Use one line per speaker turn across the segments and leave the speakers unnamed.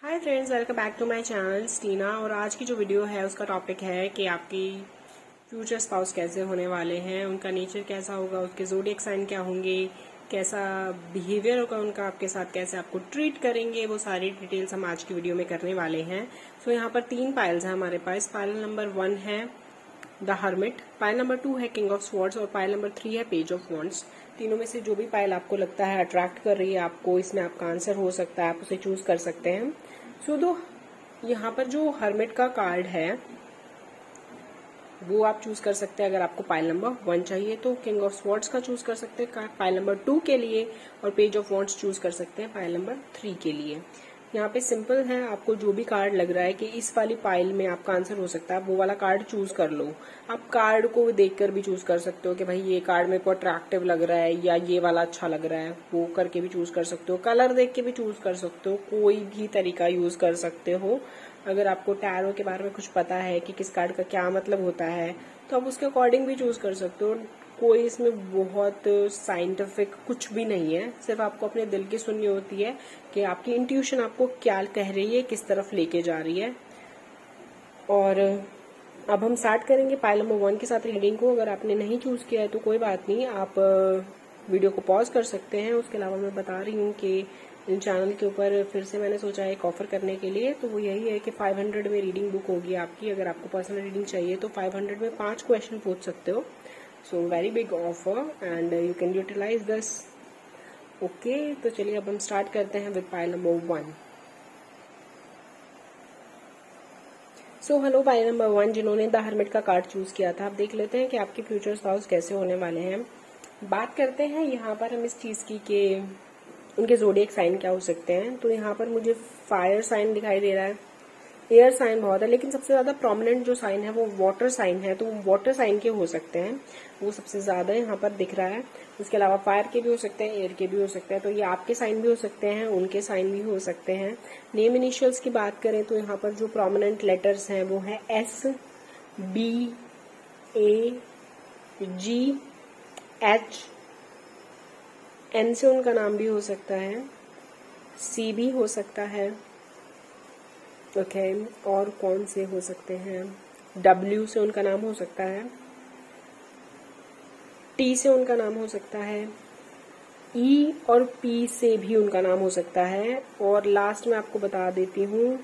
Hi friends, welcome back to my channel Stina. और आज की जो वीडियो है उसका टॉपिक है कि आपकी फ्यूचर स्पाउस कैसे होने वाले हैं, उनका नेचर कैसा होगा, उसके ज़ोडिएक साइन क्या होंगे, कैसा बिहेवियर होगा उनका आपके साथ, कैसे आपको ट्रीट करेंगे, वो सारी डिटेल्स हम आज की वीडियो में करने वाले हैं। सो यहाँ पर 3 पाइल्स हैं हमारे पास। पाइल नंबर 1 है द हर्मिट, पाइल नंबर 2 है किंग ऑफ स्वॉर्ड्स और पाइल नंबर 3 है पेज ऑफ वॉन्ड्स। तीनों में से जो भी पाइल आपको लगता है अट्रैक्ट कर रही है आपको, इसमें आपका आंसर हो सकता है, आप उसे चूज कर सकते हैं। सो दो यहाँ पर जो हर्मिट का कार्ड है वो आप चूज कर सकते हैं। अगर आपको पाइल नंबर 1 चाहिए तो किंग ऑफ स्वॉर्ड्स का चूज कर सकते हैं पाइल नंबर 2 के लिए, और पेज ऑफ वॉन्ड्स चूज कर सकते हैं पाइल नंबर 3 के लिए। यहाँ पे सिंपल है, आपको जो भी कार्ड लग रहा है कि इस वाली पाइल में आपका आंसर हो सकता है, वो वाला कार्ड चूज कर लो। आप कार्ड को देखकर भी चूज कर सकते हो कि भाई ये कार्ड मेरे को अट्रैक्टिव लग रहा है या ये वाला अच्छा लग रहा है, वो करके भी चूज कर सकते हो। कलर देख के भी चूज कर सकते हो, कोई भी तरीका यूज कर सकते हो। अगर आपको टैरो के बारे में कुछ पता है कि किस कार्ड का क्या मतलब होता है तो आप उसके अकॉर्डिंग भी चूज कर सकते हो। कोई इसमें बहुत साइंटिफिक कुछ भी नहीं है, सिर्फ आपको अपने दिल की सुननी होती है कि आपकी इंट्यूशन आपको क्या कह रही है, किस तरफ लेके जा रही है। और अब हम स्टार्ट करेंगे पाइल नंबर 1 के साथ रीडिंग को। अगर आपने नहीं चूज किया है तो कोई बात नहीं, आप वीडियो को पॉज कर सकते हैं। उसके अलावा मैं बता रही हूँ कि इन चैनल के ऊपर फिर से मैंने सोचा है एक ऑफर करने के लिए, तो वो यही है कि 500 में रीडिंग बुक होगी आपकी। अगर आपको पर्सनल रीडिंग चाहिए तो 500 में 5 क्वेश्चन पूछ सकते हो। So very big offer and you can utilise this. Okay, तो चलिए अब हम स्टार्ट करते हैं with pile number 1। So hello pile number 1 जिन्होंने द हर्मिट का कार्ड चूज किया था, आप देख लेते हैं कि आपके फ्यूचर स्पाउस कैसे होने वाले हैं। बात करते हैं यहाँ पर हम इस चीज की कि उनके ज़ोडिएक साइन क्या हो सकते हैं। तो यहाँ पर मुझे फायर साइन दिखाई दे रहा है, एयर साइन बहुत है, लेकिन सबसे ज्यादा प्रोमिनेंट जो साइन है वो वाटर साइन है। तो वाटर साइन के हो सकते हैं, वो सबसे ज्यादा यहाँ पर दिख रहा है। इसके अलावा फायर के भी हो सकते हैं, एयर के भी हो सकते हैं। तो ये आपके साइन भी हो सकते हैं, उनके साइन भी हो सकते हैं। नेम इनिशियल्स की बात करें तो यहाँ पर जो प्रोमिनेंट लेटर्स हैं वो है S, B, A, G, H। N से उनका नाम भी हो सकता है, C भी हो सकता है। ओके, और कौन से हो सकते हैं? W से उनका नाम हो सकता है, T से उनका नाम हो सकता है, E और P से भी उनका नाम हो सकता है। और लास्ट में आपको बता देती हूँ,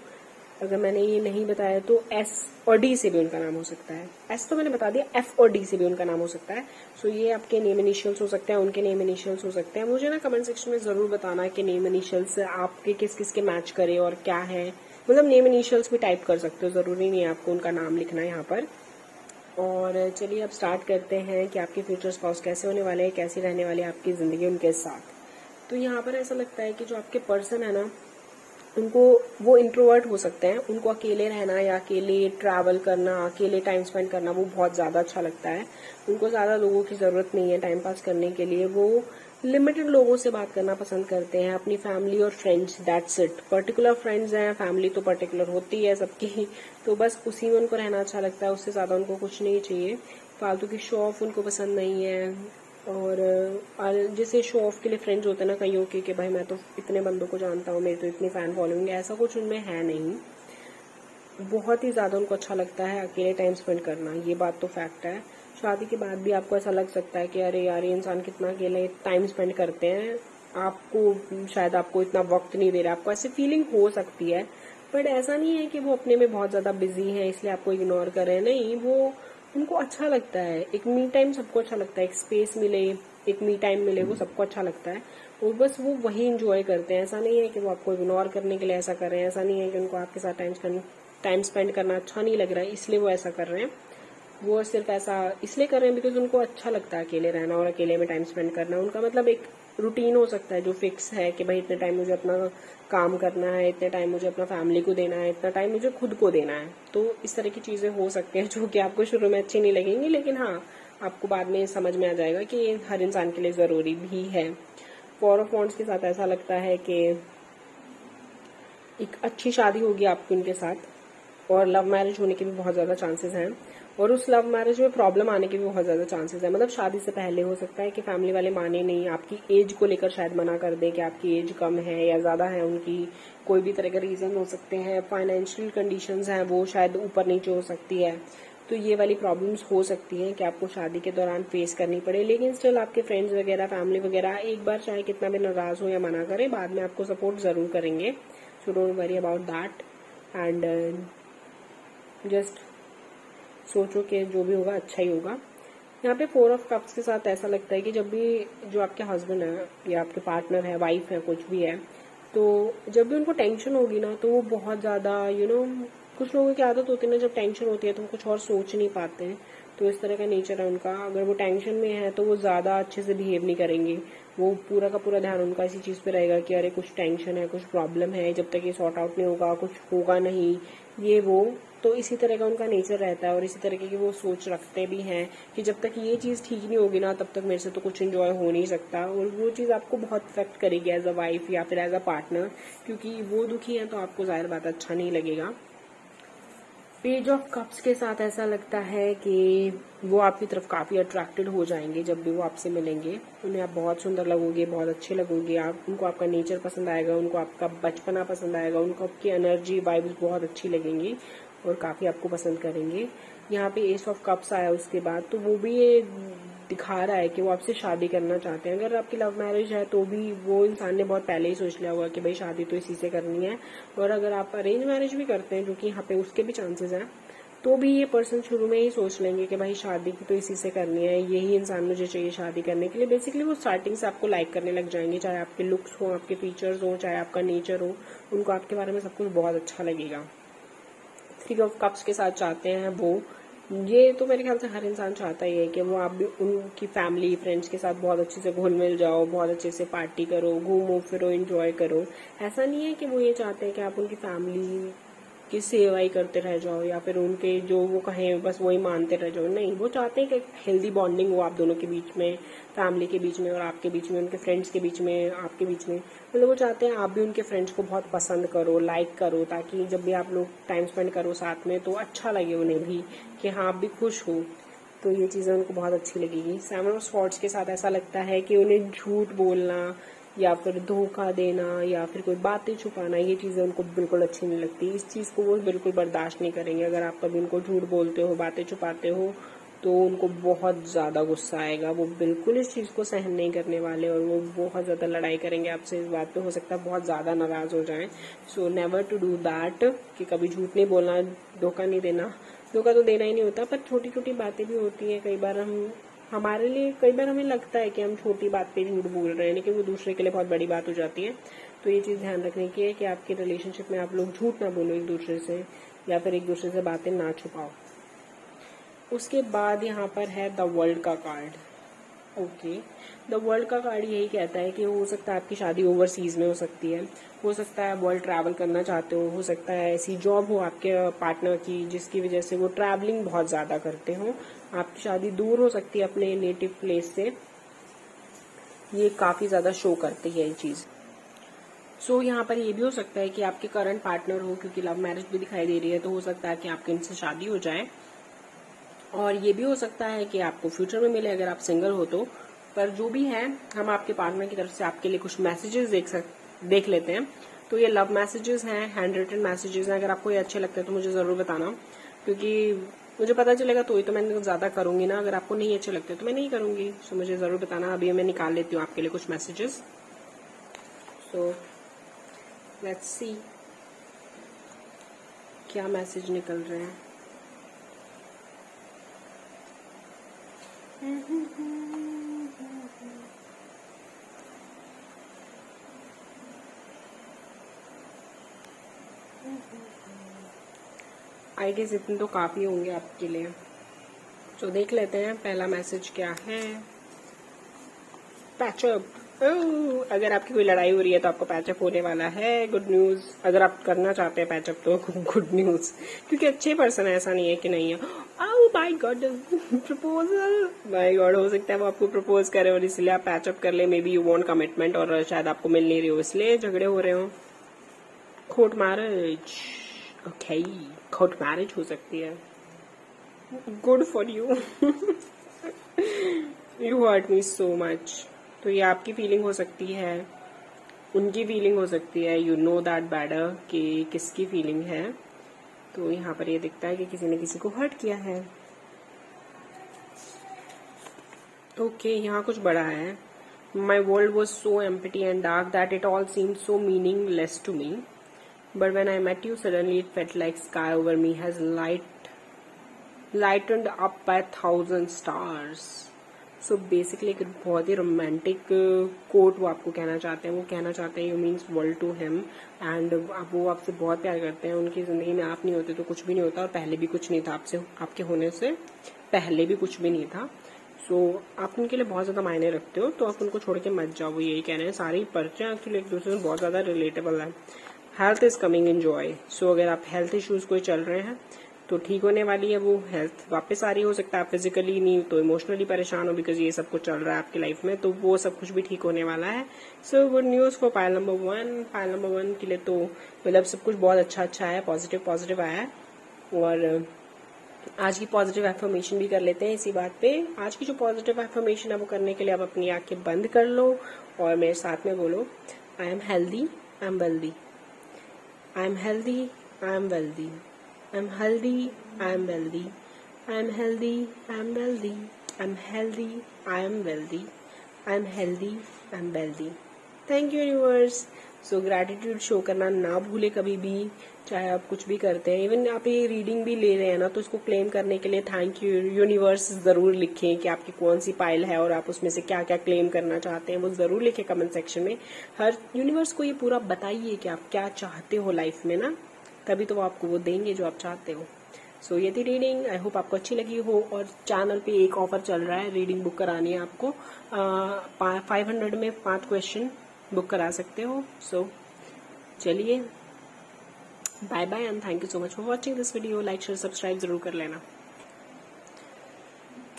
अगर मैंने ये नहीं बताया तो S और D से भी उनका नाम हो सकता है। S तो मैंने बता दिया, F और D से भी उनका नाम हो सकता है। सो ये आपके नेम इनिशियल्स हो सकते हैं, उनके नेम इनिशियल्स हो सकते हैं। मुझे ना कमेंट सेक्शन में जरूर बताना कि नेम इनिशियल्स आपके किस किस के मैच करे और क्या है। मतलब नेम इनिशियल्स भी टाइप कर सकते हो, जरूरी नहीं है आपको उनका नाम लिखना यहाँ पर। और चलिए अब स्टार्ट करते हैं कि आपके फ्यूचर स्पाउस कैसे होने वाले हैं, कैसी रहने वाली है आपकी जिंदगी उनके साथ। तो यहाँ पर ऐसा लगता है कि जो आपके पर्सन है ना, उनको वो इंट्रोवर्ट हो सकते हैं, उनको अकेले रहना या अकेले ट्रैवल करना, अकेले टाइम स्पेंड करना वो बहुत ज़्यादा अच्छा लगता है। उनको ज़्यादा लोगों की ज़रूरत नहीं है टाइम पास करने के लिए, वो लिमिटेड लोगों से बात करना पसंद करते हैं, अपनी फैमिली और friends, that's it. Particular friends हैं, फैमिली तो पर्टिकुलर होती है सबकी, तो बस उसी में उनको रहना अच्छा लगता है, उससे ज़्यादा उनको कुछ नहीं चाहिए। फालतू की शो ऑफ उनको पसंद नहीं है। और जैसे शो ऑफ के लिए फ्रेंड्स होते हैं ना कईयों के कि भाई मैं तो इतने बंदों को जानता हूँ, मेरी तो इतनी फैन फॉलोइंग है, ऐसा कुछ उनमें है नहीं। बहुत ही ज़्यादा उनको अच्छा लगता है अकेले टाइम स्पेंड करना, ये बात तो फैक्ट है। शादी के बाद भी आपको ऐसा लग सकता है कि अरे यार ये इंसान कितना अकेले टाइम स्पेंड करते हैं, आपको शायद आपको इतना वक्त नहीं दे रहा, आपको ऐसी फीलिंग हो सकती है। बट ऐसा नहीं है कि वो अपने में बहुत ज़्यादा बिजी है इसलिए आपको इग्नोर कर रहे हैं, नहीं, वो उनको अच्छा लगता है। एक मी टाइम सबको अच्छा लगता है, एक स्पेस मिले, एक मी टाइम मिले, वो सबको अच्छा लगता है। और बस वो वही इंजॉय करते हैं। ऐसा नहीं है कि वो आपको इग्नोर करने के लिए ऐसा कर रहे हैं, ऐसा नहीं है कि उनको आपके साथ टाइम स्पेंड करना अच्छा नहीं लग रहा है इसलिए वो ऐसा कर रहे हैं। वो सिर्फ ऐसा इसलिए कर रहे हैं बिकॉज उनको अच्छा लगता है अकेले रहना और अकेले में टाइम स्पेंड करना। उनका मतलब एक रूटीन हो सकता है जो फिक्स है कि भाई इतने टाइम मुझे अपना काम करना है, इतने टाइम मुझे अपना फैमिली को देना है, इतना टाइम मुझे खुद को देना है। तो इस तरह की चीज़ें हो सकती हैं जो कि आपको शुरू में अच्छी नहीं लगेंगी, लेकिन हाँ आपको बाद में समझ में आ जाएगा कि ये हर इंसान के लिए ज़रूरी भी है। 4 ऑफ वॉन्ड्स के साथ ऐसा लगता है कि एक अच्छी शादी होगी आपकी उनके साथ, और लव मैरिज होने के भी बहुत ज़्यादा चांसेस हैं। और उस लव मैरिज में प्रॉब्लम आने के भी बहुत ज्यादा चांसेस है। मतलब शादी से पहले हो सकता है कि फैमिली वाले माने नहीं, आपकी एज को लेकर शायद मना कर दें कि आपकी एज कम है या ज्यादा है, उनकी कोई भी तरह के रीजन हो सकते हैं, फाइनेंशियल कंडीशंस हैं वो शायद ऊपर नीचे हो सकती है। तो ये वाली प्रॉब्लम्स हो सकती हैं कि आपको शादी के दौरान फेस करनी पड़े। लेकिन स्टिल आपके फ्रेंड्स वगैरह, फैमिली वगैरह एक बार चाहे कितना भी नाराज हो या मना करें, बाद में आपको सपोर्ट जरूर करेंगे। So don't worry about that and just सोचो कि जो भी होगा अच्छा ही होगा। यहाँ पे 4 ऑफ कप्स के साथ ऐसा लगता है कि जब भी जो आपके हस्बैंड है या आपके पार्टनर है, वाइफ है, कुछ भी है, तो जब भी उनको टेंशन होगी ना तो वो बहुत ज्यादा कुछ लोगों की आदत होती है ना, जब टेंशन होती है तो वो कुछ और सोच नहीं पाते हैं। तो इस तरह का नेचर है उनका। अगर वो टेंशन में है तो वो ज्यादा अच्छे से बिहेव नहीं करेंगे। वो पूरा का पूरा ध्यान उनका इसी चीज पे रहेगा कि अरे कुछ टेंशन है, कुछ प्रॉब्लम है, जब तक ये सॉर्ट आउट नहीं होगा कुछ होगा नहीं, ये वो। तो इसी तरह का उनका नेचर रहता है और इसी तरीके की वो सोच रखते भी हैं कि जब तक ये चीज ठीक नहीं होगी ना तब तक मेरे से तो कुछ एंजॉय हो नहीं सकता। और वो चीज आपको बहुत इफेक्ट करेगी एज अ वाइफ या फिर एज अ पार्टनर, क्योंकि वो दुखी है तो आपको जाहिर बात अच्छा नहीं लगेगा। पेज ऑफ कप्स के साथ ऐसा लगता है कि वो आपकी तरफ काफी अट्रैक्टेड हो जाएंगे जब भी वो आपसे मिलेंगे। उन्हें आप बहुत सुंदर लगोगे, बहुत अच्छे लगोगे, उनको आपका नेचर पसंद आएगा, उनको आपका बचपना पसंद आएगा, उनको आपकी एनर्जी वाइब्स बहुत अच्छी लगेंगी और काफी आपको पसंद करेंगे। यहाँ पे एस ऑफ कप्स आया उसके बाद, तो वो भी ये दिखा रहा है कि वो आपसे शादी करना चाहते हैं। अगर आपकी लव मैरिज है तो भी वो इंसान ने बहुत पहले ही सोच लिया होगा कि भाई शादी तो इसी से करनी है। और अगर आप अरेंज मैरिज भी करते हैं, जो कि यहाँ पे उसके भी चांसेस हैं, तो भी ये पर्सन शुरू में ही सोच लेंगे कि भाई शादी की तो इसी से करनी है, यही इंसान मुझे चाहिए शादी करने के लिए। बेसिकली वो स्टार्टिंग से आपको लाइक करने लग जाएंगे, चाहे आपके लुक्स हो, आपके फीचर्स हो, चाहे आपका नेचर हो, उनको आपके बारे में सब कुछ बहुत अच्छा लगेगा। 3 ऑफ कप्स के साथ चाहते हैं वो, ये तो मेरे ख्याल से हर इंसान चाहता ही है कि वो आप भी उनकी फैमिली फ्रेंड्स के साथ बहुत अच्छे से घुल मिल जाओ, बहुत अच्छे से पार्टी करो, घूमो फिरो, एंजॉय करो। ऐसा नहीं है कि वो ये चाहते हैं कि आप उनकी फैमिली की सेवा ही करते रह जाओ या फिर उनके जो वो कहें बस वही मानते रह जाओ। नहीं, वो चाहते हैं कि हेल्दी बॉन्डिंग हो आप दोनों के बीच में, फैमिली के बीच में और आपके बीच में, उनके फ्रेंड्स के बीच में, आपके बीच में। मतलब वो चाहते हैं आप भी उनके फ्रेंड्स को बहुत पसंद करो, लाइक करो, ताकि जब भी आप लोग टाइम स्पेंड करो साथ में तो अच्छा लगे उन्हें भी कि हाँ आप भी खुश हो। तो ये चीज़ें उनको बहुत अच्छी लगेगी। 7 ऑफ स्वॉर्ड्स के साथ ऐसा लगता है कि उन्हें झूठ बोलना या फिर धोखा देना या फिर कोई बातें छुपाना, ये चीज़ें उनको बिल्कुल अच्छी नहीं लगती। इस चीज़ को वो बिल्कुल बर्दाश्त नहीं करेंगे। अगर आप कभी उनको झूठ बोलते हो, बातें छुपाते हो, तो उनको बहुत ज़्यादा गुस्सा आएगा। वो बिल्कुल इस चीज़ को सहन नहीं करने वाले और वो बहुत ज़्यादा लड़ाई करेंगे आपसे इस बात पे। हो सकता है बहुत ज़्यादा नाराज़ हो जाएं। So never to do that, कि कभी झूठ नहीं बोलना, धोखा नहीं देना। धोखा तो देना ही नहीं होता, पर छोटी छोटी बातें भी होती हैं कई बार। हमारे लिए कई बार हमें लगता है कि हम छोटी बात पे झूठ बोल रहे हैं, लेकिन वो दूसरे के लिए बहुत बड़ी बात हो जाती है। तो ये चीज़ ध्यान रखने की है कि आपके रिलेशनशिप में आप लोग झूठ ना बोलो एक दूसरे से, या फिर एक दूसरे से बातें ना छुपाओ। उसके बाद यहाँ पर है द वर्ल्ड का कार्ड। ओके, द वर्ल्ड का कार्ड यही कहता है कि हो सकता है आपकी शादी ओवरसीज में हो सकती है, हो सकता है वर्ल्ड ट्रैवल करना चाहते हो सकता है ऐसी जॉब हो आपके पार्टनर की जिसकी वजह से वो ट्रैवलिंग बहुत ज़्यादा करते हो, आपकी शादी दूर हो सकती है अपने नेटिव प्लेस से। ये काफ़ी ज़्यादा शो करती है ये चीज़। सो यहाँ पर ये भी हो सकता है कि आपके करंट पार्टनर हो, क्योंकि लव मैरिज भी दिखाई दे रही है, तो हो सकता है कि आपके इनसे शादी हो जाए। और ये भी हो सकता है कि आपको फ्यूचर में मिले अगर आप सिंगल हो तो। पर जो भी है, हम आपके पार्टनर की तरफ से आपके लिए कुछ मैसेजेस देख लेते हैं। तो ये लव मैसेजेस हैं, हैंड रिटन मैसेजेस हैं। अगर आपको ये अच्छे लगते हैं तो मुझे ज़रूर बताना, क्योंकि मुझे पता चलेगा तो ही तो मैं ज़्यादा करूंगी ना। अगर आपको नहीं अच्छे लगते तो मैं नहीं करूंगी। सो मुझे ज़रूर बताना। अभी मैं निकाल लेती हूँ आपके लिए कुछ मैसेजेस। सो लेट्स सी क्या मैसेज निकल रहे हैं। आई गेस इतने तो काफी होंगे आपके लिए। तो देख लेते हैं पहला मैसेज क्या है। पैचअप। अगर आपकी कोई लड़ाई हो रही है तो आपको पैचअप होने वाला है। Good news. अगर आप करना चाहते हैं पैचअप तो गुड न्यूज, क्योंकि अच्छे पर्सन है, ऐसा नहीं है कि नहीं है। Oh my God, proposal. My God, हो सकता है वो आपको प्रपोज करे और इसलिए आप पैचअप कर ले। May be you want commitment और शायद आपको मिल नहीं रही हो इसलिए झगड़े हो रहे हो। Court marriage. Okay, court marriage हो सकती है। Good for you. You hurt me so much. तो ये आपकी फीलिंग हो सकती है, उनकी फीलिंग हो सकती है, यू नो दैट बेटर कि किसकी फीलिंग है। तो यहाँ पर ये दिखता है कि किसी ने किसी को हर्ट किया है। ओके, यहाँ कुछ बड़ा है। My world was so empty and dark that it all seemed so meaningless to me, but when I met you suddenly it felt like sky over me has lightened up by 1,000 stars। So basically एक बहुत ही romantic coat वो आपको कहना चाहते हैं। वो कहना चाहते हैं you means world to him, and वो आपसे बहुत प्यार करते हैं। उनकी जिंदगी में आप नहीं होते तो कुछ भी नहीं होता, और पहले भी कुछ नहीं था आपसे, आपके होने से पहले भी कुछ भी नहीं था। सो आप उनके लिए बहुत ज्यादा मायने रखते हो, तो आप उनको छोड़ के मत जाओ। वो यही कह रहे हैं। सारी पर्चे एक्चुअली एक दूसरे से बहुत ज्यादा रिलेटेबल है। Health is coming in joy. So अगर आप हेल्थ इश्यूज कोई चल रहे हैं तो ठीक होने वाली है वो हेल्थ, वापस आ रही हो सकता है। आप फिजिकली नहीं तो इमोशनली परेशान हो, बिकॉज ये सब कुछ चल रहा है आपकी लाइफ में, तो वो सब कुछ भी ठीक होने वाला है। So good news for pile number 1। Pile number 1 के लिए तो मतलब सब कुछ बहुत अच्छा है, पॉजिटिव आया है। और आज की पॉजिटिव एफर्मेशन भी कर लेते हैं इसी बात पे। आज की जो पॉजिटिव एफर्मेशन है वो करने के लिए आप अपनी आंखें बंद कर लो और मेरे साथ में बोलो, आई am healthy, I am wealthy, I am healthy, I am wealthy, I'm healthy, I'm wealthy. I'm healthy, I'm wealthy. I'm healthy, I'm wealthy. I'm healthy, I'm wealthy. Thank you universe. So gratitude show करना ना भूले कभी भी, चाहे आप कुछ भी करते हैं। इवन आप ये रीडिंग भी ले रहे हैं ना, तो इसको क्लेम करने के लिए थैंक यू यूनिवर्स जरूर लिखें कि आपकी कौन सी पाइल है और आप उसमें से क्या क्या क्लेम करना चाहते हैं, वो जरूर लिखें कमेंट सेक्शन में। हर यूनिवर्स को ये पूरा बताइए कि आप क्या चाहते हो लाइफ में ना, तभी तो वो आपको वो देंगे जो आप चाहते हो। सो ये थी रीडिंग, आई होप आपको अच्छी लगी हो। और चैनल पे एक ऑफर चल रहा है, रीडिंग बुक करानी है आपको 500 में 5 क्वेश्चन बुक करा सकते हो। सो चलिए, bye bye and thank you so much for watching this video. Like share subscribe जरूर कर लेना।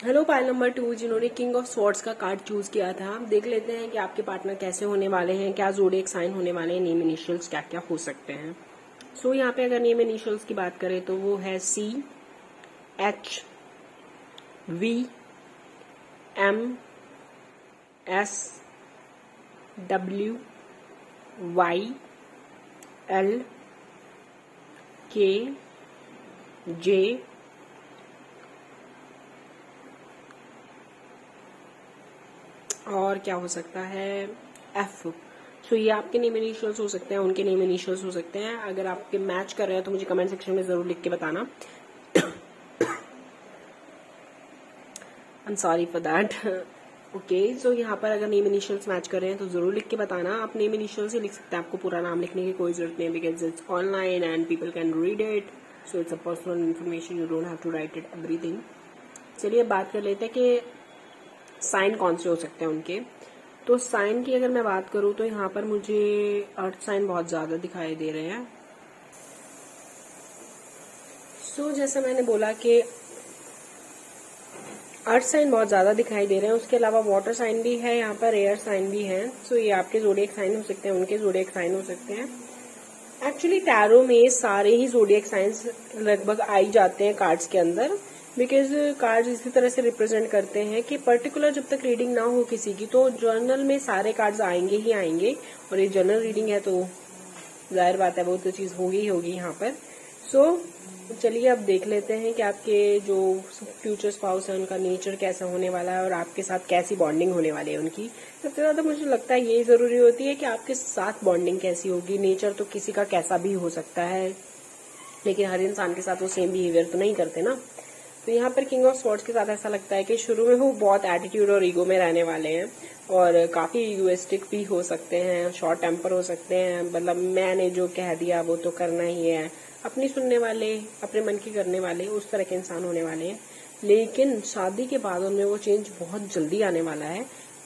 हेलो पाइल नंबर 2, जिन्होंने किंग ऑफ स्वॉर्ड्स का कार्ड चूज किया था, देख लेते हैं कि आपके पार्टनर कैसे होने वाले हैं, क्या ज़ोडिएक साइन होने वाले हैं, नेम इनिशियल्स क्या क्या हो सकते हैं। सो यहाँ पे अगर नेम इनिशियल्स की बात करें तो वो है C, H, V, M, S, W, Y, L, K, J, और क्या हो सकता है F। सो ये आपके नेम इनिशियल्स हो सकते हैं, उनके नेम इनिशियल्स हो सकते हैं। अगर आपके मैच कर रहे हैं तो मुझे कमेंट सेक्शन में जरूर लिख के बताना। I am sorry for that. Okay, so यहाँ पर अगर नेम इनिशियल्स मैच कर रहे हैं तो जरूर लिख के बताना। आप नेम इनिशियल्स ही लिख सकते हैं, आपको पूरा नाम लिखने की कोई जरूरत नहीं, because it's online and people can read it. So it's a personal information, you don't have to write it everything. चलिए बात कर लेते हैं कि साइन कौन से हो सकते हैं उनके। तो साइन की अगर मैं बात करूं तो यहाँ पर मुझे अर्थ साइन बहुत ज्यादा दिखाई दे रहे हैं। सो जैसे मैंने बोला कि अर्थ साइन बहुत ज्यादा दिखाई दे रहे हैं, उसके अलावा वाटर साइन भी है, यहाँ पर एयर साइन भी है। सो ये आपके ज़ोडिएक साइन हो सकते हैं, उनके ज़ोडिएक साइन हो सकते हैं। एक्चुअली टैरो में सारे ही ज़ोडिएक साइंस लगभग आ ही जाते हैं कार्ड्स के अंदर, बिकॉज कार्ड्स इसी तरह से रिप्रेजेंट करते हैं कि पर्टिकुलर जब तक रीडिंग ना हो किसी की तो जर्नल में सारे कार्ड्स आएंगे ही आएंगे। और ये जनरल रीडिंग है तो जाहिर बात है वो तो चीज होगी ही होगी यहाँ पर। सो चलिए अब देख लेते हैं कि आपके जो फ्यूचर स्पाउस है उनका नेचर कैसा होने वाला है और आपके साथ कैसी बॉन्डिंग होने वाली है उनकी। सबसे ज्यादा मुझे लगता है यही जरूरी होती है कि आपके साथ बॉन्डिंग कैसी होगी। नेचर तो किसी का कैसा भी हो सकता है, लेकिन हर इंसान के साथ वो सेम बिहेवियर तो नहीं करते ना। तो यहाँ पर किंग ऑफ स्वॉर्ड्स के साथ ऐसा लगता है कि शुरू में वो बहुत एटीट्यूड और ईगो में रहने वाले हैं और काफी ईगोइस्टिक भी हो सकते हैं, शॉर्ट टेम्पर हो सकते हैं। मतलब मैंने जो कह दिया वो तो करना ही है, अपनी सुनने वाले, अपने मन की करने वाले, उस तरह के इंसान होने वाले हैं। लेकिन शादी के बाद उनमें वो चेंज बहुत जल्दी आने वाला है।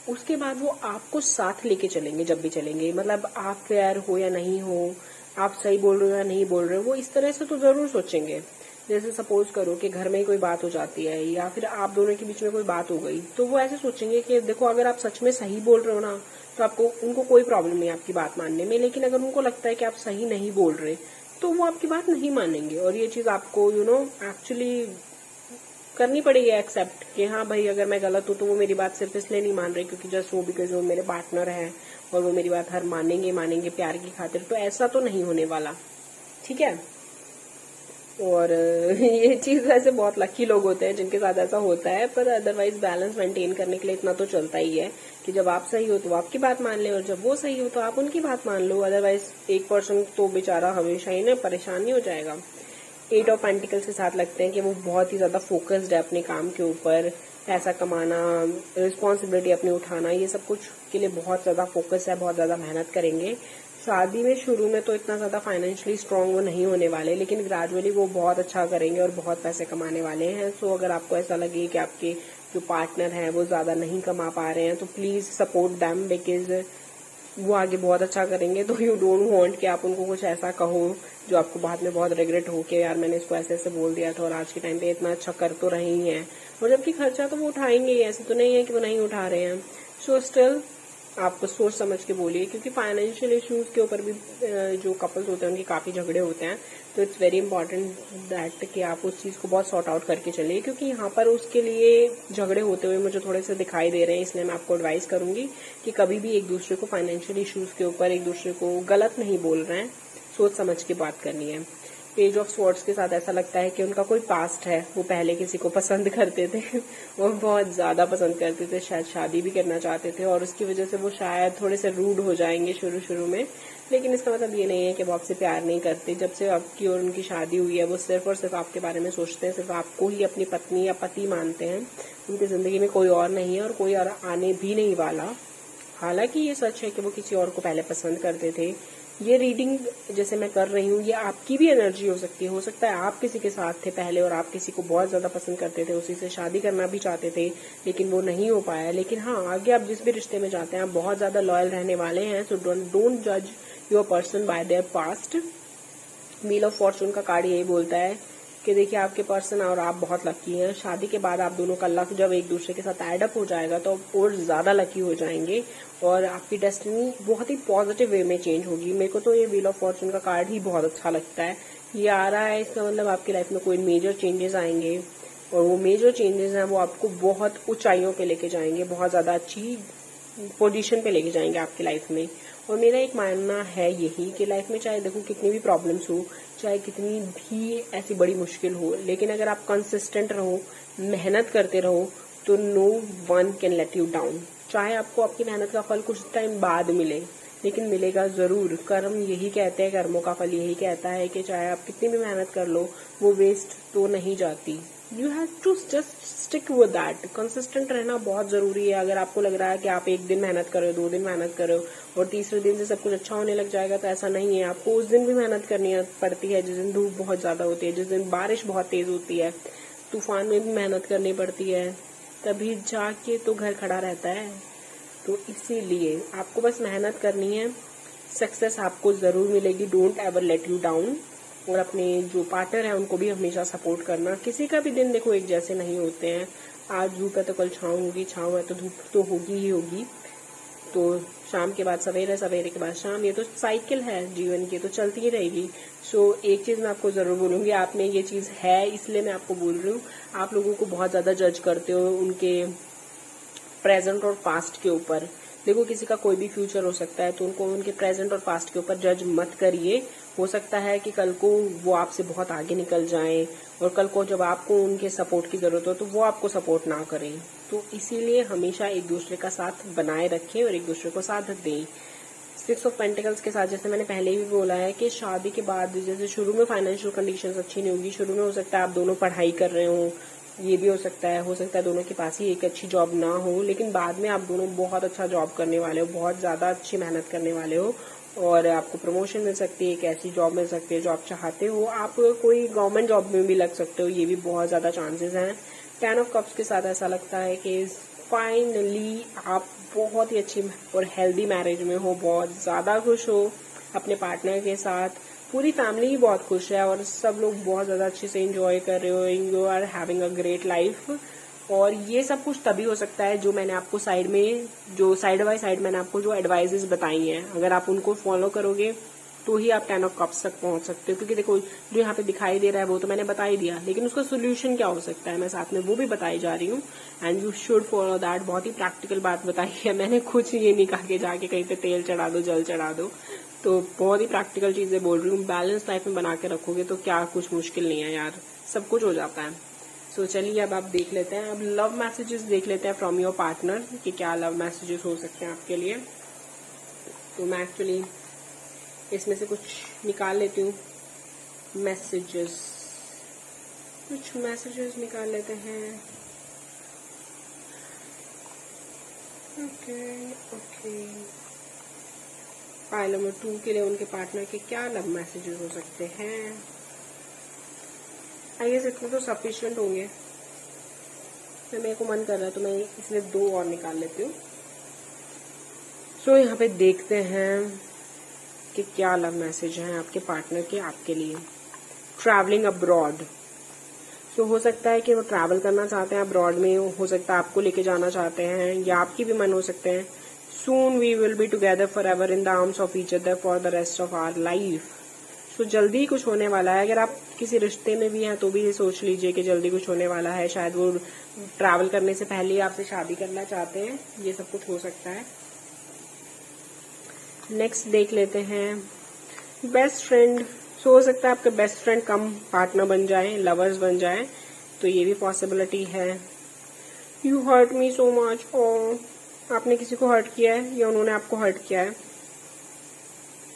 उसके बाद वो आपको साथ लेके चलेंगे जब भी चलेंगे। मतलब आप फेयर हो या नहीं हो, आप सही बोल रहे हो या नहीं बोल रहे हो, वो इस तरह से तो जरूर सोचेंगे। जैसे सपोज करो कि घर में ही कोई बात हो जाती है या फिर आप दोनों के बीच में कोई बात हो गई, तो वो ऐसे सोचेंगे कि देखो अगर आप सच में सही बोल रहे हो ना तो आपको उनको कोई प्रॉब्लम नहीं आपकी बात मानने में। लेकिन अगर उनको लगता है कि आप सही नहीं बोल रहे तो वो आपकी बात नहीं मानेंगे। और ये चीज आपको एक्चुअली करनी पड़ेगी एक्सेप्ट कि हाँ भाई अगर मैं गलत हूँ तो वो मेरी बात सिर्फ इसलिए नहीं मान रही क्योंकि जस्ट वो बिकॉज वो मेरे पार्टनर है और वो मेरी बात हर मानेंगे प्यार की खातिर। तो ऐसा तो नहीं होने वाला, ठीक है। और ये चीज वैसे बहुत लकी लोग होते हैं जिनके साथ ऐसा होता है, पर अदरवाइज बैलेंस मेंटेन करने के लिए इतना तो चलता ही है कि जब आप सही हो तो आपकी बात मान ले और जब वो सही हो तो आप उनकी बात मान लो। अदरवाइज एक पर्सन तो बेचारा हमेशा ही ना परेशान नहीं हो जाएगा। 8 ऑफ पेंटिकल्स के साथ लगते हैं कि वो बहुत ही ज्यादा फोकस्ड है अपने काम के ऊपर, पैसा कमाना, रिस्पॉन्सिबिलिटी अपनी उठाना, ये सब कुछ के लिए बहुत ज्यादा फोकस है, बहुत ज्यादा मेहनत करेंगे। शादी में शुरू में तो इतना ज्यादा फाइनेंशियली स्ट्रांग वो नहीं होने वाले, लेकिन ग्रेजुअली वो बहुत अच्छा करेंगे और बहुत पैसे कमाने वाले हैं। सो अगर आपको ऐसा लगे कि आपके जो पार्टनर है वो ज्यादा नहीं कमा पा रहे हैं तो प्लीज सपोर्ट दैम, बिकॉज वो आगे बहुत अच्छा करेंगे। तो यू डोंट वांट कि आप उनको कुछ ऐसा कहो जो आपको बाद में बहुत रिग्रेट हो कि यार मैंने इसको ऐसे ऐसे बोल दिया था और आज के टाइम पे इतना अच्छा कर तो रहे ही हैं, और जबकि खर्चा तो वो उठाएंगे ही, ऐसे तो नहीं है कि वो नहीं उठा रहे हैं। सो स्टिल आप सोच समझ के बोलिए, क्योंकि फाइनेंशियल इश्यूज के ऊपर भी जो कपल्स होते हैं उनके काफी झगड़े होते हैं। तो इट्स वेरी इंपॉर्टेंट दैट कि आप उस चीज को बहुत सॉर्ट आउट करके चलिए, क्योंकि यहाँ पर उसके लिए झगड़े होते हुए मुझे थोड़े से दिखाई दे रहे हैं। इसलिए मैं आपको एडवाइस करूंगी कि कभी भी एक दूसरे को फाइनेंशियल इश्यूज के ऊपर एक दूसरे को गलत नहीं बोल रहे हैं, सोच समझ के बात करनी है। पेज ऑफ स्वॉर्ड्स के साथ ऐसा लगता है कि उनका कोई पास्ट है, वो पहले किसी को पसंद करते थे वो बहुत ज्यादा पसंद करते थे, शायद शादी भी करना चाहते थे और उसकी वजह से वो शायद थोड़े से रूड हो जाएंगे शुरू में। लेकिन इसका मतलब ये नहीं है कि वो आपसे प्यार नहीं करते। जब से आपकी और उनकी शादी हुई है वो सिर्फ और सिर्फ आपके बारे में सोचते हैं, सिर्फ आपको ही अपनी पत्नी या पति मानते हैं। उनकी जिंदगी में कोई और नहीं है और कोई और आने भी नहीं वाला। हालांकि ये सच है कि वो किसी और को पहले पसंद करते थे। ये रीडिंग जैसे मैं कर रही हूँ ये आपकी भी एनर्जी हो सकती है। हो सकता है आप किसी के साथ थे पहले और आप किसी को बहुत ज्यादा पसंद करते थे, उसी से शादी करना भी चाहते थे लेकिन वो नहीं हो पाया। लेकिन हाँ, आगे आप जिस भी रिश्ते में जाते हैं आप बहुत ज्यादा लॉयल रहने वाले हैं। सो डोंट जज your person by there past. Wheel of Fortune का कार्ड यही बोलता है कि देखिए आपके पर्सन और आप बहुत लकी हैं। शादी के बाद आप दोनों का लक जब एक दूसरे के साथ एडअप हो जाएगा तो और ज्यादा लकी हो जाएंगे और आपकी डेस्टिनी बहुत ही पॉजिटिव वे में चेंज होगी। मेरे को तो ये व्हील ऑफ फॉर्चून का कार्ड ही बहुत अच्छा लगता है। ये आ रहा है, इसका मतलब आपकी लाइफ में कोई मेजर चेंजेस आएंगे और वो मेजर चेंजेस हैं वो आपको बहुत ऊंचाइयों पे लेके जाएंगे, बहुत ज्यादा अच्छी पोजीशन पे लेके जाएंगे आपकी लाइफ में। और मेरा एक मानना है यही कि लाइफ में चाहे देखो कितनी भी प्रॉब्लम्स हो, चाहे कितनी भी ऐसी बड़ी मुश्किल हो, लेकिन अगर आप कंसिस्टेंट रहो, मेहनत करते रहो तो no one can let you down. चाहे आपको आपकी मेहनत का फल कुछ टाइम बाद मिले, लेकिन मिलेगा जरूर। कर्म यही कहते हैं, कर्मों का फल यही कहता है कि चाहे आप कितनी भी मेहनत कर लो वो वेस्ट तो नहीं जाती। You have to just stick with that. Consistent रहना बहुत जरूरी है। अगर आपको लग रहा है कि आप एक दिन मेहनत कर रहे हो, 2 दिन मेहनत कर रहे हो और तीसरे दिन से सब कुछ अच्छा होने लग जाएगा, तो ऐसा नहीं है। आपको उस दिन भी मेहनत करनी पड़ती है जिस दिन धूप बहुत ज्यादा होती है, जिस दिन बारिश बहुत तेज होती है, तूफान में भी मेहनत करनी पड़ती है, तभी जाके तो घर खड़ा रहता है। तो इसीलिए आपको बस मेहनत करनी है, सक्सेस आपको जरूर मिलेगी। Don't ever late you down. और अपने जो पार्टनर है उनको भी हमेशा सपोर्ट करना। किसी का भी दिन देखो एक जैसे नहीं होते हैं। आज धूप है तो कल छाँव होगी, छाँव है तो धूप तो होगी ही होगी। तो शाम के बाद सवेरे, सवेरे के बाद शाम, ये तो साइकिल है जीवन की, तो चलती ही रहेगी। सो एक चीज मैं आपको जरूर बोलूंगी, आप में ये चीज है इसलिए मैं आपको बोल रही हूँ। आप लोगों को बहुत ज्यादा जज करते हो उनके प्रेजेंट और पास्ट के ऊपर। देखो किसी का कोई भी फ्यूचर हो सकता है, तो उनको उनके प्रेजेंट और पास्ट के ऊपर जज मत करिए। हो सकता है कि कल को वो आपसे बहुत आगे निकल जाएं और कल को जब आपको उनके सपोर्ट की जरूरत हो तो वो आपको सपोर्ट ना करें। तो इसीलिए हमेशा एक दूसरे का साथ बनाए रखें और एक दूसरे को साथ दें। 6 ऑफ पेंटिकल्स के साथ जैसे मैंने पहले भी बोला है कि शादी के बाद जैसे शुरू में फाइनेंशियल कंडीशंस अच्छी नहीं होगी। शुरू में हो सकता है आप दोनों पढ़ाई कर रहे हो, ये भी हो सकता है दोनों के पास ही एक अच्छी जॉब ना हो, लेकिन बाद में आप दोनों बहुत अच्छा जॉब करने वाले हो, बहुत ज्यादा अच्छी मेहनत करने वाले हो और आपको प्रमोशन मिल सकती है, एक ऐसी जॉब मिल सकती है जो आप चाहते हो। आप कोई गवर्नमेंट जॉब में भी लग सकते हो, ये भी बहुत ज्यादा चांसेस हैं। 10 ऑफ कप्स के साथ ऐसा लगता है कि फाइनली आप बहुत ही अच्छी और हेल्दी मैरिज में हो, बहुत ज्यादा खुश हो अपने पार्टनर के साथ। पूरी फैमिली ही बहुत खुश है और सब लोग बहुत ज्यादा अच्छे से एंजॉय कर रहे हो। You are having a great life. और ये सब कुछ तभी हो सकता है जो मैंने आपको साइड बाय साइड मैंने आपको जो एडवाइजेस बताई हैं, अगर आप उनको फॉलो करोगे तो ही आप 10 ऑफ कप्स तक पहुंच सकते हो। क्योंकि देखो जो यहाँ पे दिखाई दे रहा है वो तो मैंने बता ही दिया, लेकिन उसका सोल्यूशन क्या हो सकता है मैं साथ में वो भी बताई जा रही हूँ, and you should follow that. बहुत ही प्रैक्टिकल बात बताई है मैंने, कुछ ये नहीं कहा कि जाके कहीं पे तेल चढ़ा दो, जल चढ़ा दो। तो बहुत ही प्रैक्टिकल चीजें बोल रही हूँ। बैलेंस लाइफ में बना के रखोगे तो क्या कुछ मुश्किल नहीं है यार, सब कुछ हो जाता है। सो चलिए अब आप देख लेते हैं, अब लव मैसेजेस देख लेते हैं फ्रॉम योर पार्टनर कि क्या लव मैसेजेस हो सकते हैं आपके लिए। तो मैं एक्चुअली इसमें से कुछ निकाल लेती हूँ मैसेजेस, कुछ मैसेजेस निकाल लेते हैं। ओके पाइल नंबर 2 के लिए उनके पार्टनर के क्या लव मैसेजेस हो सकते हैं। आई गेस इतने तो सफिशिएंट होंगे, तो मेरे को मन कर रहा है तो मैं इसलिए 2 और निकाल लेती हूँ। सो यहाँ पे देखते हैं कि क्या लव मैसेज है आपके पार्टनर के आपके लिए। ट्रैवलिंग अब्रॉड, तो हो सकता है कि वो ट्रैवल करना चाहते हैं अब्रॉड में, हो सकता है आपको लेके जाना चाहते हैं या आपकी भी मन हो सकते हैं। Soon we will be together forever in the arms of each other for the rest of our life. So जल्दी ही कुछ होने वाला है। अगर आप किसी रिश्ते में भी हैं तो भी ये सोच लीजिए कि जल्दी कुछ होने वाला है। शायद वो ट्रैवल करने से पहले ही आपसे शादी करना चाहते हैं, ये सब कुछ हो सकता है। नेक्स्ट देख लेते हैं बेस्ट फ्रेंड। सो हो सकता है आपके बेस्ट फ्रेंड कम पार्टनर बन जाए, लवर्स बन जाए, तो ये भी पॉसिबिलिटी है। You hurt me so much, और आपने किसी को हर्ट किया है या उन्होंने आपको हर्ट किया है,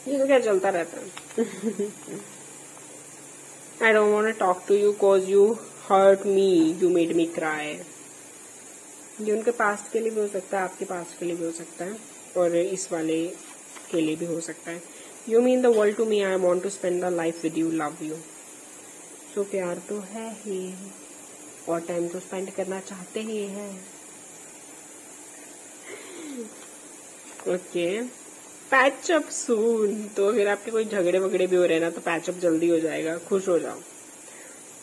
ये तो क्या चलता रहता है। I don't want to talk to you cause you hurt me, you made me cry. ये उनके पास्ट के लिए भी हो सकता है, आपके पास्ट के लिए भी हो सकता है, और इस वाले के लिए भी हो सकता है। You mean the world to me, I want to spend the life with you, love you. So प्यार तो है ही और टाइम तो स्पेंड करना चाहते ही हैं। ओके पैच अप सून, तो फिर आपके कोई झगड़े वगड़े भी हो रहे हैं ना तो पैच अप जल्दी हो जाएगा, खुश हो जाओ।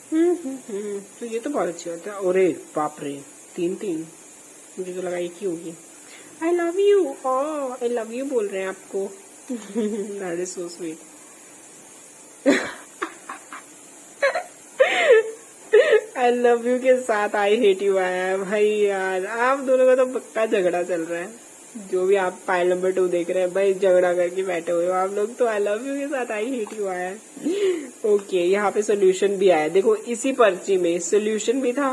तो ये तो बहुत अच्छी बात है। अरे बाप रे 3-3, मुझे तो लगा एक ही होगी। I love you, I love you बोल रहे हैं आपको। That is so sweet. I love you के साथ आई हेट यू आया है भाई यार, आप दोनों का तो पक्का झगड़ा चल रहा है। जो भी आप पाइल नंबर 2 देख रहे हैं भाई, झगड़ा करके बैठे हुए हो आप लोग। तो आई लव यू के साथ आई हेट यू आया है। ओके यहाँ पे सोल्यूशन भी आया, देखो इसी पर्ची में सोल्यूशन भी था,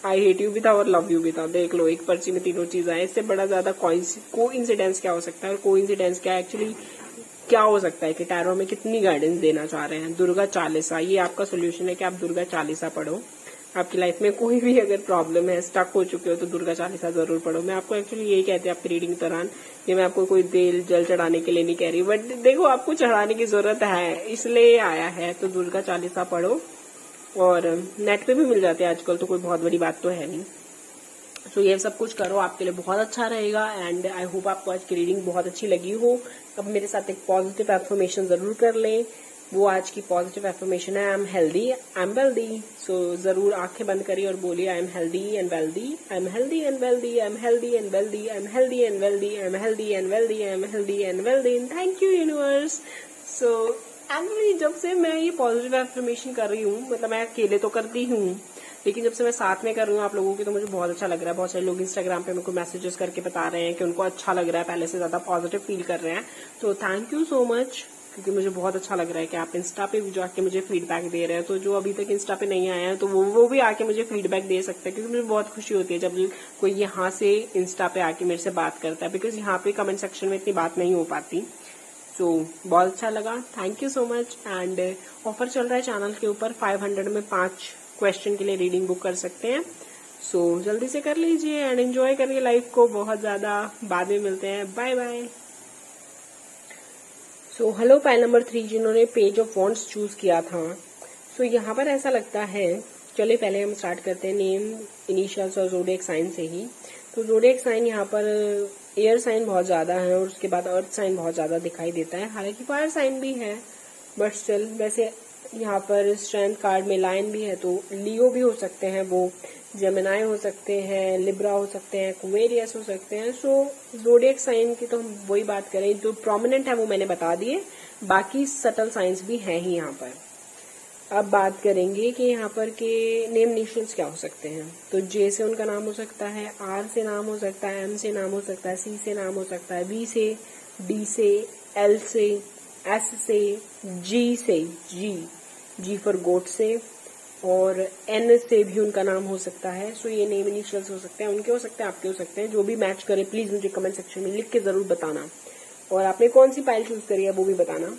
आई हेट यू भी था और लव यू भी था। देख लो एक पर्ची में तीनों चीज आए, इससे बड़ा ज्यादा कोइंसिडेंस क्या हो सकता है। और कोइंसिडेंस क्या एक्चुअली क्या हो सकता है कि टैरो में कितनी गाइडेंस देना चाह रहे हैं। दुर्गा चालीसा, ये आपका सोल्यूशन है कि आप दुर्गा चालीसा पढ़ो। आपकी लाइफ में कोई भी अगर प्रॉब्लम है, स्टक हो चुके हो, तो दुर्गा चालीसा जरूर पढ़ो। मैं आपको एक्चुअली यही कहती हूँ आपकी रीडिंग के दौरान, ये मैं आपको कोई तेल जल चढ़ाने के लिए नहीं कह रही, बट देखो आपको चढ़ाने की जरूरत है इसलिए आया है, तो दुर्गा चालीसा पढ़ो। और नेट पे भी मिल जाते हैं आजकल, तो कोई बहुत बड़ी बात तो है नहीं। तो ये सब कुछ करो, आपके लिए बहुत अच्छा रहेगा। एंड आई होप आपको आज की रीडिंग बहुत अच्छी लगी हो। अब मेरे साथ एक पॉजिटिव एफर्मेशन जरूर कर लें। वो आज की पॉजिटिव एफर्मेशन है, I am healthy, I am wealthy. So जरूर आंखें बंद करिए और बोलिए I am healthy and wealthy, I am healthy and wealthy, I am healthy and wealthy, I am healthy and wealthy, I am healthy and wealthy, I am healthy and wealthy. Thank you universe. So actually जब से मैं ये positive affirmation कर रही हूँ, मतलब मैं अकेले तो करती हूँ, लेकिन जब से मैं साथ में कर रही हूँ आप लोगों की, तो मुझे बहुत अच्छा लग रहा है। बहुत सारे लोग इंस्टाग्राम पे मेरे को मैसेजेस करके बता रहे हैं कि उनको अच्छा लग रहा है, पहले से ज्यादा पॉजिटिव फील कर रहे हैं। तो थैंक यू सो मच, क्योंकि मुझे बहुत अच्छा लग रहा है कि आप इंस्टा पे भी जाके मुझे फीडबैक दे रहे हैं। तो जो अभी तक इंस्टा पे नहीं आया है तो वो भी आके मुझे फीडबैक दे सकते हैं, क्योंकि मुझे बहुत खुशी होती है जब कोई यहाँ से इंस्टा पे आके मेरे से बात करता है, बिकॉज यहाँ पे कमेंट सेक्शन में इतनी बात नहीं हो पाती। सो बहुत अच्छा लगा, thank you so much. And offer चल रहा है चैनल के ऊपर, 500 में 5 क्वेश्चन के लिए रीडिंग बुक कर सकते हैं। सो जल्दी से कर लीजिए एंड एंजॉय करिए लाइफ को बहुत ज्यादा। बाद में मिलते हैं, bye bye. So hello pile number 3 जिन्होंने पेज ऑफ वॉन्ड्स चूज किया था। सो यहाँ पर ऐसा लगता है, चलिए पहले हम स्टार्ट करते हैं नेम, इनिशियल्स और ज़ोडिएक साइन से ही। तो ज़ोडिएक साइन यहाँ पर एयर साइन बहुत ज्यादा है और उसके बाद अर्थ साइन बहुत ज्यादा दिखाई देता है। हालांकि फायर साइन भी है बट स्टिल, वैसे यहाँ पर स्ट्रेंथ कार्ड में लाइन भी है, तो लियो भी हो सकते हैं, वो जेमिनाई हो सकते हैं, लिब्रा हो सकते हैं, एक्वेरियस हो सकते हैं। सो ज़ोडिएक साइन की तो हम वही बात करें, जो प्रोमिनेंट है वो मैंने बता दिए। बाकी सटल साइंस भी है ही यहाँ पर। अब बात करेंगे कि यहाँ पर के नेम इनिशियल्स क्या हो सकते हैं। तो जे से उनका नाम हो सकता है, आर से नाम हो सकता है, एम से नाम हो सकता है, सी से नाम हो सकता है, वी से, डी से, एल से, एस से, जी से, जी फॉर गोट से, और एन से भी उनका नाम हो सकता है। सो ये नेम इनिशियल्स हो सकते हैं, उनके हो सकते हैं, आपके हो सकते हैं, जो भी मैच करे प्लीज मुझे कमेंट सेक्शन में लिख के जरूर बताना, और आपने कौन सी फाइल चूज करी है वो भी बताना।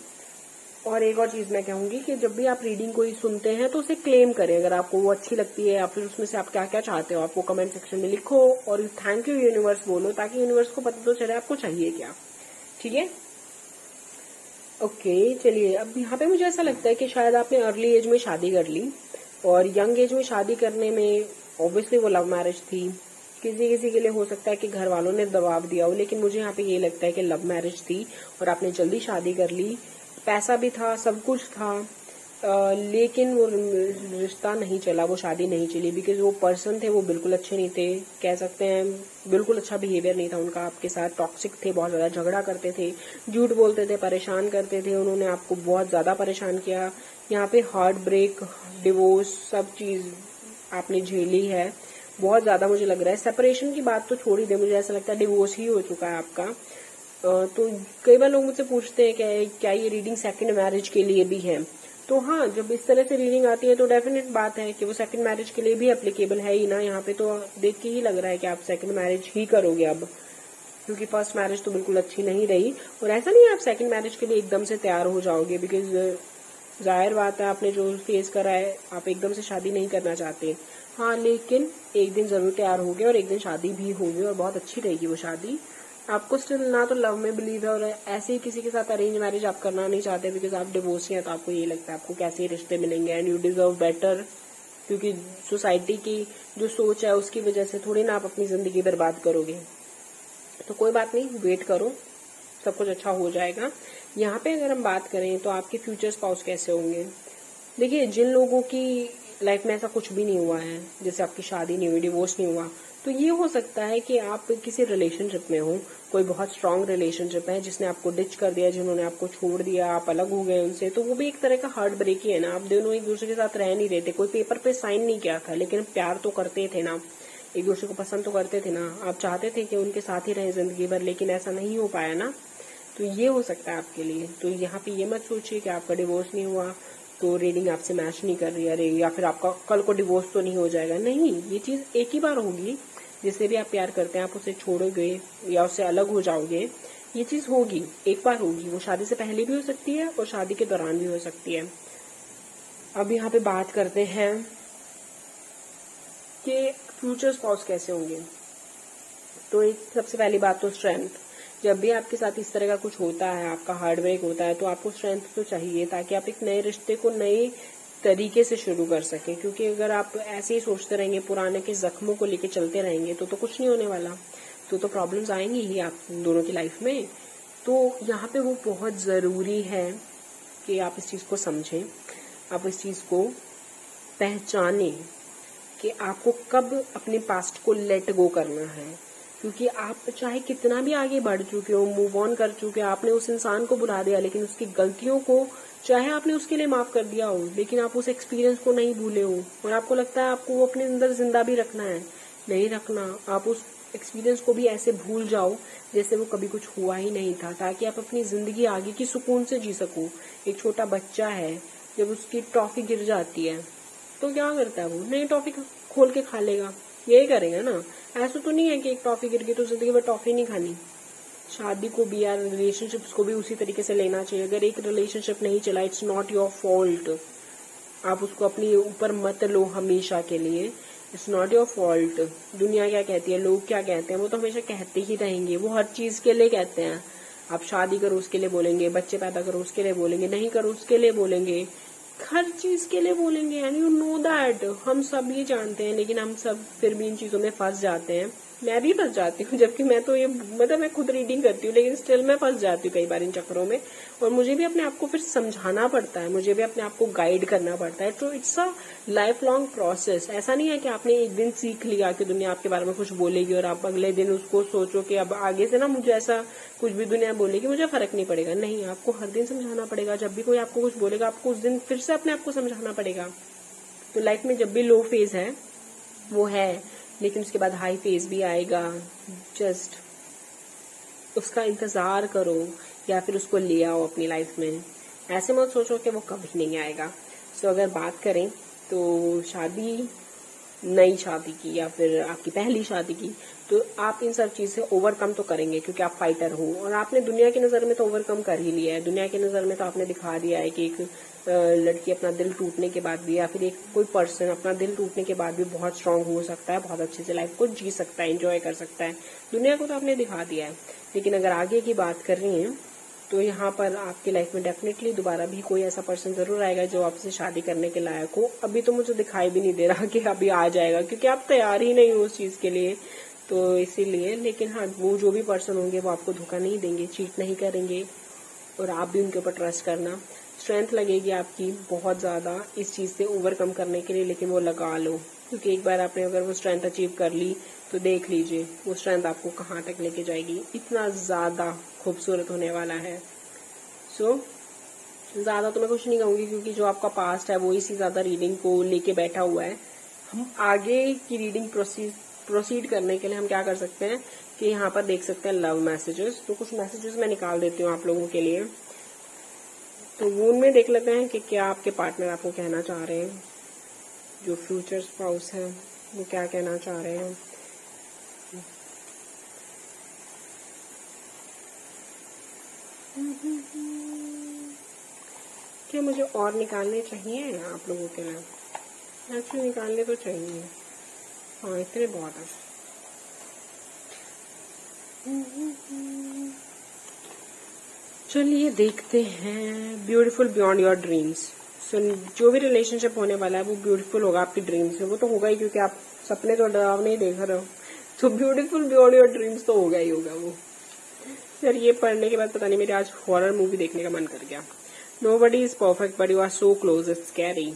और एक और चीज मैं कहूंगी कि जब भी आप रीडिंग कोई सुनते हैं तो उसे क्लेम करें, अगर आपको वो अच्छी लगती है या फिर उसमें से आप क्या क्या चाहते हो आपको कमेंट सेक्शन में लिखो, और थैंक यू यूनिवर्स बोलो, ताकि यूनिवर्स को पता तो चले आपको चाहिए क्या। ठीक है, ओके चलिए। अब यहाँ पे मुझे ऐसा लगता है कि शायद आपने अर्ली एज में शादी कर ली, और यंग एज में शादी करने में ऑब्वियसली वो लव मैरिज थी। किसी किसी के लिए हो सकता है कि घर वालों ने दबाव दिया हो, लेकिन मुझे यहाँ पे ये लगता है कि लव मैरिज थी और आपने जल्दी शादी कर ली। पैसा भी था, सब कुछ था, लेकिन वो रिश्ता नहीं चला, वो शादी नहीं चली, बिकॉज वो पर्सन थे वो बिल्कुल अच्छे नहीं थे, कह सकते हैं बिल्कुल अच्छा बिहेवियर नहीं था उनका आपके साथ, टॉक्सिक थे, बहुत ज्यादा झगड़ा करते थे, झूठ बोलते थे, परेशान करते थे, उन्होंने आपको बहुत ज्यादा परेशान किया। यहाँ पे हार्ट ब्रेक, डिवोर्स, सब चीज आपने झेली है बहुत ज्यादा। मुझे लग रहा है सेपरेशन की बात तो छोड़ ही दे, मुझे ऐसा लगता है डिवोर्स ही हो चुका है आपका। तो कई बार लोग मुझसे पूछते हैं क्या ये रीडिंग सेकंड मैरिज के लिए भी है। तो हाँ, जब इस तरह से रीडिंग आती है तो डेफिनेट बात है कि वो सेकंड मैरिज के लिए भी एप्लीकेबल है ही ना। यहाँ पे तो देख के ही लग रहा है कि आप सेकंड मैरिज ही करोगे अब, क्योंकि फर्स्ट मैरिज तो बिल्कुल अच्छी नहीं रही। और ऐसा नहीं है आप सेकंड मैरिज के लिए एकदम से तैयार हो जाओगे, बिकॉज जाहिर बात है आपने जो फेस करा है, आप एकदम से शादी नहीं करना चाहते। हाँ, लेकिन एक दिन जरूर तैयार होगे और एक दिन शादी भी होगी और बहुत अच्छी रहेगी वो शादी। आपको स्टिल ना तो लव में बिलीव है, और ऐसे ही किसी के साथ अरेंज मैरिज आप करना नहीं चाहते बिकॉज आप डिवोर्स हैं, तो आपको ये लगता है आपको कैसे रिश्ते मिलेंगे एंड यू डिजर्व बेटर, क्योंकि सोसाइटी की जो सोच है उसकी वजह से थोड़ी ना आप अपनी जिंदगी बर्बाद करोगे। तो कोई बात नहीं, वेट करो, सब कुछ अच्छा हो जाएगा। यहाँ पे अगर हम बात करें तो आपके फ्यूचर स्पाउस कैसे होंगे। देखिए, जिन लोगों की लाइफ में ऐसा कुछ भी नहीं हुआ है, जैसे आपकी शादी नहीं हुई, डिवोर्स नहीं हुआ, तो ये हो सकता है कि आप किसी रिलेशनशिप में हो, कोई बहुत स्ट्रांग रिलेशनशिप है जिसने आपको डिच कर दिया, जिन्होंने आपको छोड़ दिया, आप अलग हो गए उनसे, तो वो भी एक तरह का हार्ट ब्रेक ही है ना। आप दोनों एक दूसरे के साथ रह नहीं रहे थे, कोई पेपर पे साइन नहीं किया था, लेकिन प्यार तो करते थे ना, एक दूसरे को पसंद तो करते थे ना, आप चाहते थे कि उनके साथ ही रहे जिंदगी भर, लेकिन ऐसा नहीं हो पाया ना। तो ये हो सकता है आपके लिए। तो यहाँ पे ये मत सोचिए कि आपका डिवोर्स नहीं हुआ तो रीडिंग आपसे मैच नहीं कर रही है, अरे या फिर आपका कल को डिवोर्स तो नहीं हो जाएगा। नहीं, ये चीज एक ही बार होगी, जिससे भी आप प्यार करते हैं आप उसे छोड़ोगे या उससे अलग हो जाओगे, ये चीज होगी, एक बार होगी। वो शादी से पहले भी हो सकती है और शादी के दौरान भी हो सकती है। अब यहाँ पे बात करते हैं कि फ्यूचर स्पाउस कैसे होंगे। तो एक सबसे पहली बात तो स्ट्रेंथ। जब भी आपके साथ इस तरह का कुछ होता है, आपका हार्ड ब्रेक होता है, तो आपको स्ट्रेंथ तो चाहिए ताकि आप एक नए रिश्ते को नए तरीके से शुरू कर सके। क्योंकि अगर आप ऐसे ही सोचते रहेंगे, पुराने के जख्मों को लेके चलते रहेंगे, तो कुछ नहीं होने वाला, तो प्रॉब्लम्स आएंगी ही आप दोनों की लाइफ में। तो यहाँ पे वो बहुत जरूरी है कि आप इस चीज को समझें, आप इस चीज को पहचानें कि आपको कब अपने पास्ट को लेट गो करना है। क्योंकि आप चाहे कितना भी आगे बढ़ चुके हो, मूव ऑन कर चुके हो, आपने उस इंसान को भुला दिया, लेकिन उसकी गलतियों को चाहे आपने उसके लिए माफ कर दिया हो, लेकिन आप उस एक्सपीरियंस को नहीं भूले हो और आपको लगता है आपको वो अपने अंदर जिंदा भी रखना है। नहीं रखना, आप उस एक्सपीरियंस को भी ऐसे भूल जाओ जैसे वो कभी कुछ हुआ ही नहीं था, ताकि आप अपनी जिंदगी आगे की सुकून से जी सको। एक छोटा बच्चा है, जब उसकी टॉफी गिर जाती है तो क्या करता है, वो नई टॉफी खोल के खा लेगा, यही करेगा ना। ऐसा तो नहीं है कि एक टॉफी गिर गई तो जिंदगी भर टॉफी नहीं खानी। शादी को भी या रिलेशनशिप्स को भी उसी तरीके से लेना चाहिए। अगर एक रिलेशनशिप नहीं चला, इट्स नॉट योर फॉल्ट, आप उसको अपने ऊपर मत लो हमेशा के लिए। It's not your fault. दुनिया क्या कहती है, लोग क्या कहते हैं, वो तो हमेशा कहते ही रहेंगे, वो हर चीज के लिए कहते हैं। आप शादी करो उसके लिए बोलेंगे, बच्चे पैदा करो उसके लिए बोलेंगे, नहीं करो उसके लिए बोलेंगे, हर चीज के लिए बोलेंगे। एंड यू नो दैट, हम सब ये जानते हैं, लेकिन हम सब फिर भी इन चीजों में फंस जाते हैं। मैं भी फंस जाती हूँ, जबकि मैं तो ये मतलब मैं खुद रीडिंग करती हूँ, लेकिन स्टिल मैं फंस जाती हूँ कई बार इन चक्करों में। और मुझे भी अपने आप को फिर समझाना पड़ता है, मुझे भी अपने आप को गाइड करना पड़ता है। तो it's a life long process. ऐसा नहीं है कि आपने एक दिन सीख लिया कि दुनिया आपके बारे में कुछ बोलेगी और आप अगले दिन उसको सोचो कि अब आगे से ना मुझे ऐसा कुछ भी दुनिया बोलेगी मुझे फर्क नहीं पड़ेगा। नहीं, आपको हर दिन समझाना पड़ेगा। जब भी कोई आपको कुछ बोलेगा आपको उस दिन फिर से अपने आप को समझाना पड़ेगा। तो लाइफ में जब भी लो फेज है वो है, लेकिन उसके बाद हाई फेज भी आएगा। जस्ट उसका इंतजार करो या फिर उसको ले आओ अपनी लाइफ में। ऐसे मत सोचो कि वो कभी नहीं आएगा। सो अगर बात करें तो शादी, नई शादी की या फिर आपकी पहली शादी की, तो आप इन सब चीज से ओवरकम तो करेंगे क्योंकि आप फाइटर हो। और आपने दुनिया की नजर में तो ओवरकम कर ही लिया है। दुनिया की नजर में तो आपने दिखा दिया है कि एक लड़की अपना दिल टूटने के बाद भी या फिर एक कोई पर्सन अपना दिल टूटने के बाद भी बहुत स्ट्रांग हो सकता है, बहुत अच्छे से लाइफ को जी सकता है, एंजॉय कर सकता है। दुनिया को तो आपने दिखा दिया है। लेकिन अगर आगे की बात कर रही हैं तो यहाँ पर आपकी लाइफ में डेफिनेटली दोबारा भी कोई ऐसा पर्सन जरूर आएगा जो आपसे शादी करने के लायक हो। अभी तो मुझे दिखाई भी नहीं दे रहा कि अभी आ जाएगा, क्योंकि आप तैयार ही नहीं हो उस चीज के लिए, तो इसीलिए। लेकिन हाँ, वो जो भी पर्सन होंगे वो आपको धोखा नहीं देंगे, चीट नहीं करेंगे, और आप भी उनके ऊपर ट्रस्ट करना। स्ट्रेंथ लगेगी आपकी बहुत ज्यादा इस चीज से ओवरकम करने के लिए, लेकिन वो लगा लो, क्योंकि एक बार आपने अगर वो स्ट्रेंथ अचीव कर ली तो देख लीजिए वो स्ट्रेंथ आपको कहाँ तक लेके जाएगी। इतना ज्यादा खूबसूरत होने वाला है। सो ज्यादा तो मैं कुछ नहीं कहूंगी, क्योंकि जो आपका पास्ट है वो इसी ज्यादा रीडिंग को लेके बैठा हुआ है। हम आगे की रीडिंग प्रोसीड करने के लिए हम क्या कर सकते हैं कि यहाँ पर देख सकते हैं लव मैसेजेस। तो कुछ मैसेजेस मैं निकाल देती हूँ आप लोगों के लिए, तो वो उनमें देख लेते हैं कि क्या आपके पार्टनर आपको कहना चाह रहे हैं। जो फ्यूचर स्पाउस है वो क्या कहना चाह रहे हैं। क्या मुझे और निकालने चाहिए आप लोगों के लिए? एक्चुअली निकालने तो चाहिए, हाँ इतने बहुत है। चलिए देखते हैं। Beautiful beyond your dreams. So जो भी रिलेशनशिप होने वाला है वो ब्यूटीफुल होगा आपकी ड्रीम्स से। वो तो होगा ही, क्योंकि आप सपने तो डरावने ही देख रहे हो, तो ब्यूटीफुल बियॉन्ड योर ड्रीम्स तो होगा ही होगा वो। यार ये पढ़ने के बाद पता नहीं मेरे आज हॉरर मूवी देखने का मन कर गया। Nobody is perfect but you are so close, it's scary.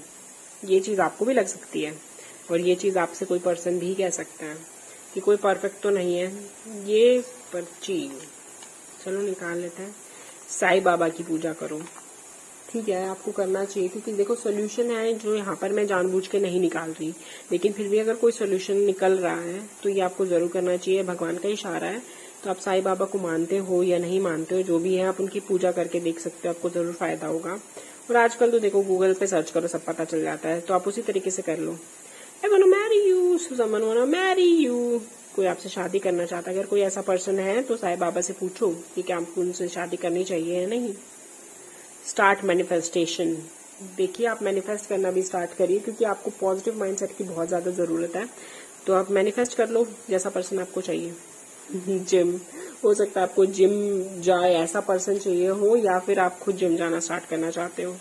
ये चीज आपको भी लग सकती है, और ये चीज आपसे कोई पर्सन भी कह सकता है कि कोई परफेक्ट तो नहीं है ये पर्ची। चलो निकाल लेते हैं। साई बाबा की पूजा करो, ठीक है, आपको करना चाहिए, क्योंकि देखो सोल्यूशन है जो यहाँ पर मैं जानबूझ के नहीं निकाल रही, लेकिन फिर भी अगर कोई सोल्यूशन निकल रहा है तो ये आपको जरूर करना चाहिए। भगवान का इशारा है। तो आप साई बाबा को मानते हो या नहीं मानते हो, जो भी है आप उनकी पूजा करके देख सकते हो, आपको जरूर फायदा होगा। और आजकल तो देखो गूगल पे सर्च करो सब पता चल जाता है, तो आप उसी तरीके से कर लो। I want to marry you, someone want to marry you. कोई आपसे शादी करना चाहता है, अगर कोई ऐसा पर्सन है तो साई बाबा से पूछो कि क्या आपको उनसे शादी करनी चाहिए या नहीं। Start manifestation. देखिए आप मैनिफेस्ट करना भी स्टार्ट करिए, क्योंकि आपको पॉजिटिव माइंडसेट की बहुत ज्यादा जरूरत है। तो आप मैनिफेस्ट कर लो जैसा पर्सन आपको चाहिए। जिम, हो सकता है आपको जिम जाए ऐसा पर्सन चाहिए हो, या फिर आप खुद जिम जाना स्टार्ट करना चाहते हो।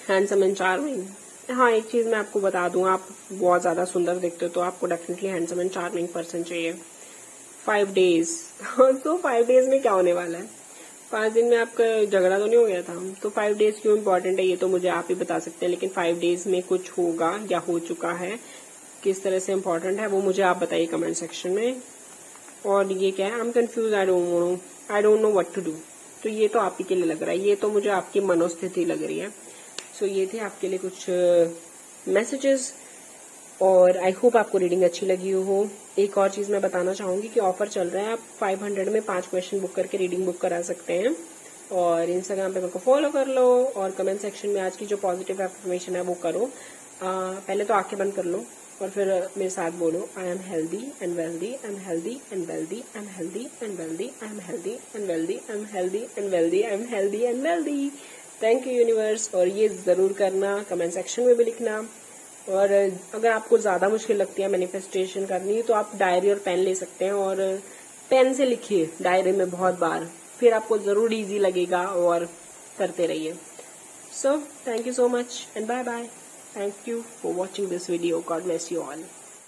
Handsome and charming. हाँ, एक चीज मैं आपको बता दूं, आप बहुत ज्यादा सुंदर दिखते हो तो आपको definitely handsome and charming person चाहिए। 5 डेज। तो 5 डेज में क्या होने वाला है? 5 दिन में आपका झगड़ा तो नहीं हो गया था? तो 5 डेज क्यों इम्पोर्टेंट है ये तो मुझे आप ही बता सकते हैं, लेकिन 5 डेज में कुछ होगा या हो चुका है, किस तरह से इम्पोर्टेंट है वो मुझे आप बताइए कमेंट सेक्शन में। और ये क्या है? I am confuse, I don't know what to do. तो ये तो आप ही के लिए लग रहा है, ये तो मुझे आपकी मनोस्थिति लग रही है। सो ये थे आपके लिए कुछ मैसेजेस, और आई होप आपको रीडिंग अच्छी लगी हो। एक और चीज मैं बताना चाहूंगी कि ऑफर चल रहा है, आप 500 में 5 क्वेश्चन बुक करके रीडिंग बुक करा सकते हैं। और इंस्टाग्राम पे मेरे को फॉलो कर लो, और कमेंट सेक्शन में आज की जो पॉजिटिव एफर्मेशन है वो करो। पहले तो आंखें बंद कर लो और फिर मेरे साथ बोलो, आई am healthy and wealthy, I am healthy and wealthy, I am healthy and wealthy, I am healthy and wealthy, I am healthy and wealthy, I am healthy and wealthy. Thank you universe. और ये जरूर करना, comment section में भी लिखना। और अगर आपको ज्यादा मुश्किल लगती है मैनिफेस्टेशन करनी तो आप डायरी और पेन ले सकते हैं, और पेन से लिखिए डायरी में बहुत बार, फिर आपको जरूर इजी लगेगा, और करते रहिए। So thank you so much and bye bye. Thank you for watching this video. God bless you all.